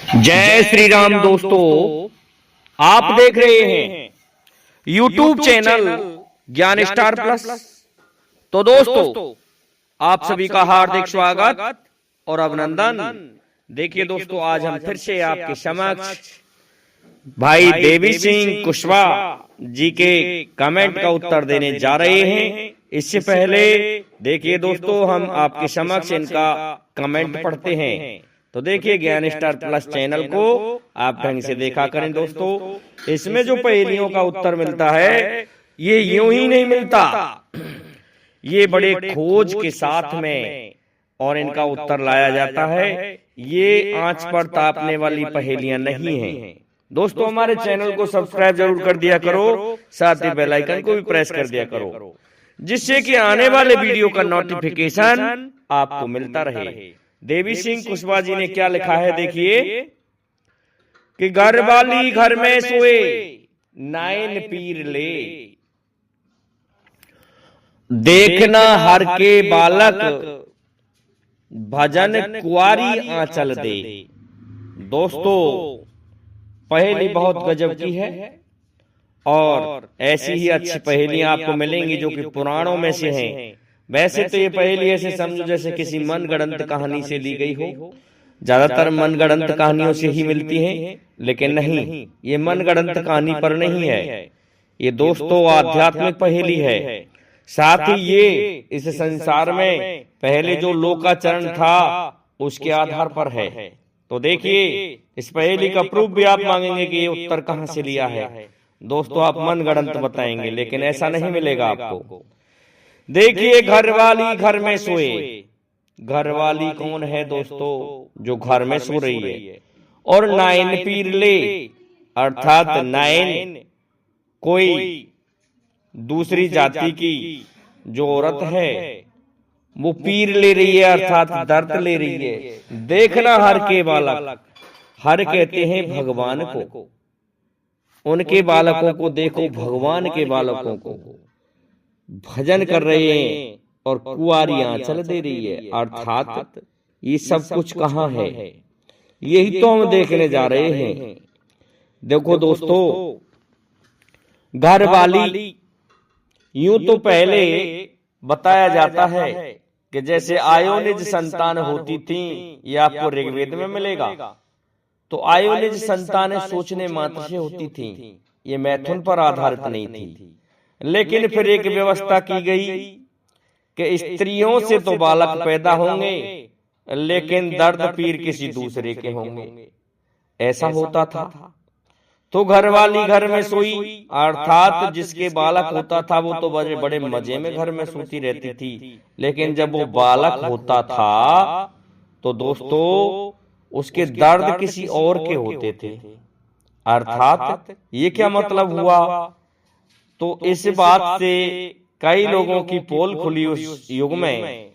जय श्री राम दोस्तों, आप देख रहे हैं YouTube चैनल ज्ञान स्टार प्लस। तो दोस्तों, आप सभी का हार्दिक स्वागत और अभिनंदन। देखिए दोस्तों, आज हम फिर से आपके समक्ष भाई देवी सिंह कुशवाहा जी के कमेंट का उत्तर देने जा रहे हैं। इससे पहले देखिए दोस्तों, हम आपके समक्ष इनका कमेंट पढ़ते हैं। तो देखिए, ज्ञान स्टार प्लस चैनल को आप ढंग से देखा करें दोस्तों। इसमें जो पहेलियों का उत्तर मिलता है, ये यूं ही नहीं मिलता, ये बड़े खोज के साथ में और इनका उत्तर लाया जाता है। ये आंच पर तापने वाली पहेलियां नहीं हैं दोस्तों। हमारे चैनल को सब्सक्राइब जरूर कर दिया करो, साथ ही बेल आइकन को भी प्रेस कर दिया करो, जिससे कि आने वाले वीडियो का नोटिफिकेशन आपको मिलता रहे। देवी सिंह कुशवाहा जी ने क्या लिखा है, देखिए कि घर वाली घर में सोए नाइन पीर ले, देखना हर के बालक भजन कुआरी आंचल दे। दोस्तों, पहेली बहुत गजब की है और ऐसी ही अच्छी पहेलियां आपको मिलेंगी जो कि पुराणों में से हैं। वैसे तो ये पहेली ऐसे समझो जैसे किसी मनगढ़ंत कहानी से ली गई हो। ज्यादातर मनगढ़ंत कहानियों से ही मिलती हैं, लेकिन नहीं, ये मनगढ़ंत कहानी पर नहीं है। ये दोस्तों आध्यात्मिक पहेली है। साथ ही ये इस संसार में पहले जो लोकाचरण था उसके आधार पर है। तो देखिए, इस पहेली का प्रूफ भी आप मांगेंगे कि ये उत्तर कहां से लिया है। दोस्तों, आप मनगढ़ंत बताएंगे, लेकिन ऐसा नहीं मिलेगा आपको। देखिए, घर वाली घर में सोए। घर वाली कौन है दोस्तों? जो घर में सो रही है। और नाइन पीर ले, अर्थात नाइन कोई दूसरी जाति की जो औरत है वो पीर ले रही है, अर्थात दर्द ले रही है। देखना हर के बालक, हर कहते हैं भगवान को, उनके बालकों को देखो, भगवान के बालकों को भजन कर रहे हैं और कुआरी आंचल दे रही है। अर्थात ये सब कुछ कहां है, यही तो हम देखने जा रहे हैं। देखो दोस्तों, घर वाली यूं तो पहले बताया जाता है कि जैसे आयोनिज संतान होती थी, ये आपको ऋग्वेद में मिलेगा। तो आयोनिज संतानें सोचने मात्र से होती थी, ये मैथुन पर आधारित नहीं थी। लेकिन फिर एक व्यवस्था की गई कि स्त्रियों से तो बालक पैदा होंगे, लेकिन दर्द पीर किसी दूसरे के होंगे। ऐसा होता था। तो घर वाली घर में सोई, अर्थात जिसके बालक होता था वो तो बड़े बड़े मजे में घर में सोती रहती थी। लेकिन जब वो बालक होता था तो दोस्तों उसके दर्द किसी और के होते थे। अर्थात ये क्या मतलब हुआ? तो इस बात से कई लोगों की पोल खुली उस युग में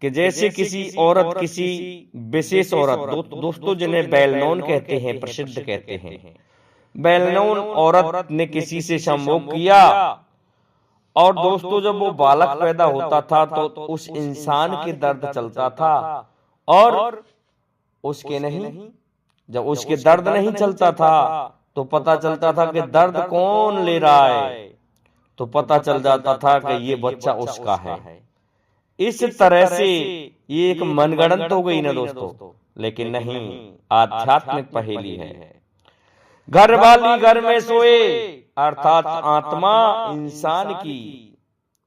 कि जैसे किसी औरत, किसी विशेष औरत, दोस्तों जिन्हें वेल नोन कहते हैं, प्रसिद्ध कहते हैं, वेल नोन औरत ने किसी से संभोग किया और दोस्तों जब वो बालक पैदा होता था तो उस इंसान के दर्द चलता था और उसके नहीं। जब उसके दर्द नहीं चलता था तो पता चलता था कि दर्द कौन ले रहा है, तो पता चल जाता था कि ये बच्चा उसका है। इस तरह से ये एक मनगढ़ंत हो गई ना दोस्तों, लेकिन नहीं, आध्यात्मिक पहेली है। घर वाली घर में सोए, अर्थात आत्मा इंसान की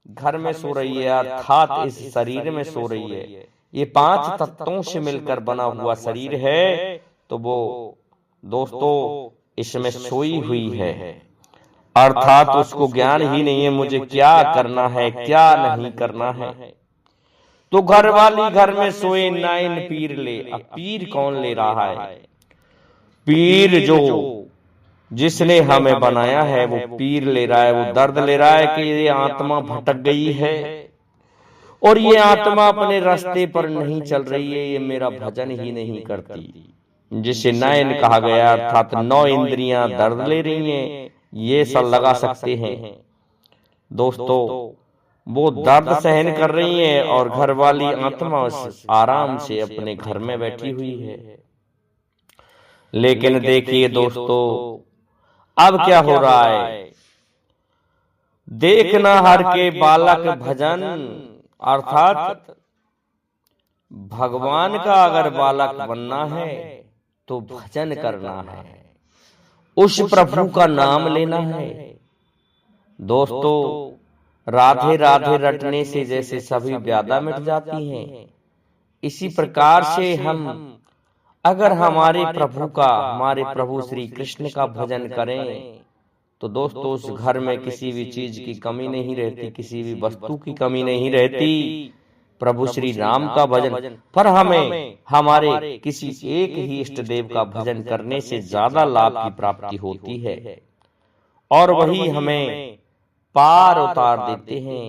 घर में सो रही है, अर्थात इस शरीर में सो रही है। ये 5 तत्वों से मिलकर बना हुआ शरीर है। तो वो दोस्तों इसमें सोई हुई है, अर्थात उसको ज्ञान ही नहीं है मुझे क्या करना है, क्या नहीं करना है। तो घर वाली घर में सोए नाइन पीर ले। अब पीर कौन ले रहा है? पीर जो जिसने हमें बनाया है वो पीर ले रहा है। वो दर्द ले रहा है कि ये आत्मा भटक गई है और ये आत्मा अपने रास्ते पर नहीं चल रही है, ये मेरा भजन ही नहीं करती, जिसे नयन कहा गया, अर्थात 9 इंद्रियां दर्द ले रही हैं। ये सब लगा सकते हैं दोस्तों, वो दर्द सहन कर रही हैं और घर वाली आत्मा आराम से अपने घर में बैठी हुई है। लेकिन देखिए दोस्तों, अब क्या हो रहा है। देखना हर के बालक भजन, अर्थात भगवान का अगर बालक बनना है तो भजन करना है, उस प्रभु का नाम लेना है। दोस्तों, राधे राधे रटने से जैसे सभी व्याधा मिट जाती हैं, इसी प्रकार से हम अगर हमारे प्रभु का, हमारे प्रभु श्री कृष्ण का भजन करें तो दोस्तों उस घर में किसी भी चीज की कमी नहीं रहती, किसी भी वस्तु की कमी नहीं रहती। प्रभु श्री राम का भजन, पर हमें हमारे किसी एक ही इष्ट देव का भजन करने से ज्यादा लाभ की प्राप्ति होती है, और वही हमें पार उतार देते हैं।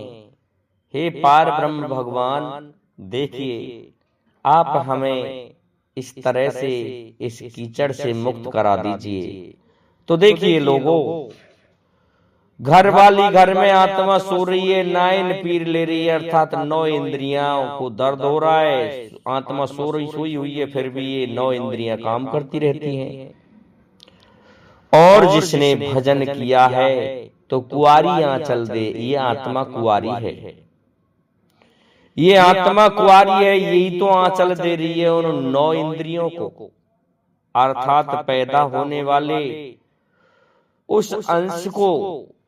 हे पार ब्रह्म भगवान, देखिए आप हमें इस तरह से इस कीचड़ से मुक्त करा दीजिए। तो देखिए लोगों, घर वाली घर में आत्मा सो रही है, नाइन पीर ले रही है, अर्थात 9 इंद्रियों को दर्द हो रहा है। आत्मा सोई हुई है, फिर भी ये 9 इंद्रियां काम करती रहती हैं। और जिसने भजन किया है तो कुंवारी आंचल दे, ये आत्मा कुंवारी है, ये आत्मा कुंवारी है, यही तो आंचल दे रही है उन 9 इंद्रियों को, अर्थात पैदा होने वाले उस अंश को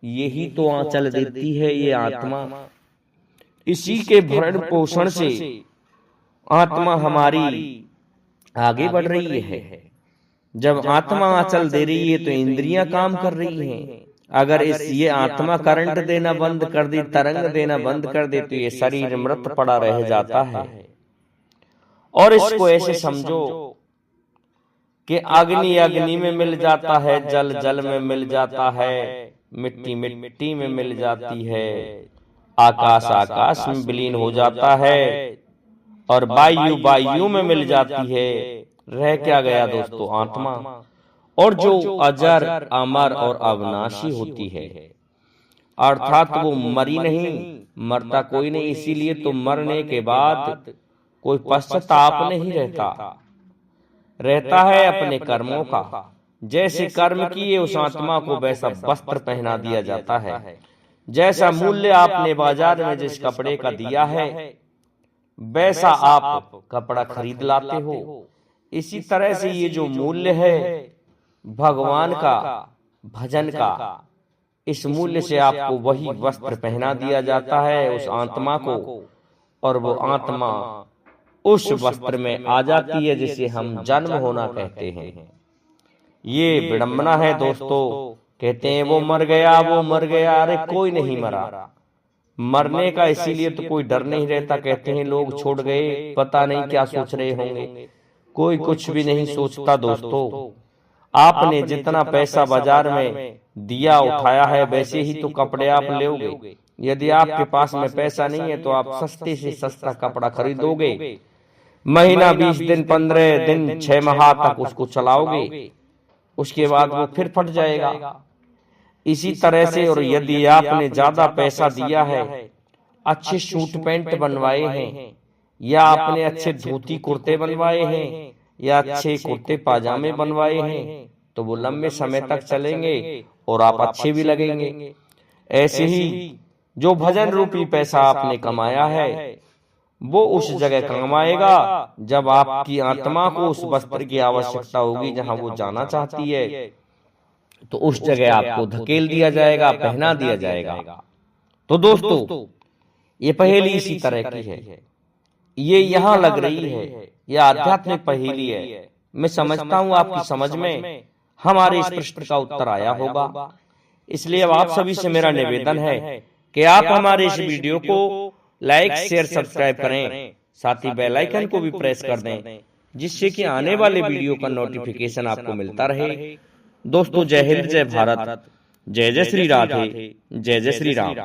यही तो आंचल देती है ये आत्मा। इसी के भरण पोषण से आत्मा हमारी आगे बढ़ रही है। जब आत्मा आंचल दे रही है तो इंद्रियां काम कर रही हैं। अगर ये आत्मा करंट देना बंद कर दे, तरंग देना बंद कर दे, तो ये शरीर मृत पड़ा रह जाता है। और इसको ऐसे समझो कि अग्नि अग्नि में मिल जाता है, जल जल में मिल जाता है, मिट्टी मिट्टी में मिल जाती है, आकाश आकाश में विलीन हो जाता है, और वायु वायु में मिल जाती है। रह क्या गया दोस्तों? आत्मा। और जो अजर अमर और अविनाशी होती है, अर्थात वो मरी नहीं, मरता कोई नहीं, इसीलिए तो मरने के बाद कोई पश्चाताप नहीं रहता है अपने कर्मों का। जैसे कर्म किए उस आत्मा को वैसा वस्त्र पहना दिया जाता है। जैसा मूल्य आपने बाजार में जिस कपड़े का दिया है वैसा आप कपड़ा खरीद लाते हो। इसी तरह से ये जो मूल्य है भगवान का, भजन का, इस मूल्य से आपको वही वस्त्र पहना दिया जाता है उस आत्मा को, और वो आत्मा उस वस्त्र में आ जाती है जिसे हम जन्म होना कहते हैं। ये विडंबना है दोस्तों। कहते हैं वो मर गया, वो मर गया। अरे कोई नहीं मरा। मरने का इसीलिए तो कोई डर नहीं रहता। कहते हैं लोग छोड़ गए, पता नहीं क्या सोच रहे होंगे। कोई कुछ भी नहीं सोचता दोस्तों। आपने जितना पैसा बाजार में दिया उठाया है वैसे ही तो कपड़े आप लोगे। यदि आपके पास में पैसा नहीं है तो आप सस्ते से सस्ता कपड़ा खरीदोगे, महीना 20 दिन 15 दिन 6 माह तक उसको चलाओगे, उसके बाद वो फिर फट जाएगा। इसी तरह से, और यदि आपने ज्यादा पैसा दिया है, अच्छे सूट पैंट बनवाए हैं, या आपने अच्छे धोती कुर्ते बनवाए हैं, या अच्छे कुर्ते पाजामे बनवाए हैं, तो वो लंबे समय तक चलेंगे और आप अच्छे भी लगेंगे। ऐसे ही जो भजन रूपी पैसा आपने कमाया है वो उस जगह काम आएगा जब आपकी आत्मा को उस वस्त्र की आवश्यकता होगी जहां वो जाना चाहती है, तो उस जगह आपको धकेल दिया जाएगा, पहना दिया जाएगा। तो दोस्तों ये पहेली इसी तरह की है। ये यहाँ लग रही है, यह आध्यात्मिक पहेली है। मैं समझता हूँ आपकी समझ में हमारे इस प्रश्न का उत्तर आया होगा। इसलिए अब आप सभी से मेरा निवेदन है कि आप हमारे इस वीडियो को लाइक शेयर सब्सक्राइब करें, साथ ही बेल आइकन को भी प्रेस कर दें, जिससे कि आने वाले वीडियो का नोटिफिकेशन आपको मिलता रहे। दोस्तों जय हिंद, जय भारत, जय जय श्री राधे, जय जय श्री राम।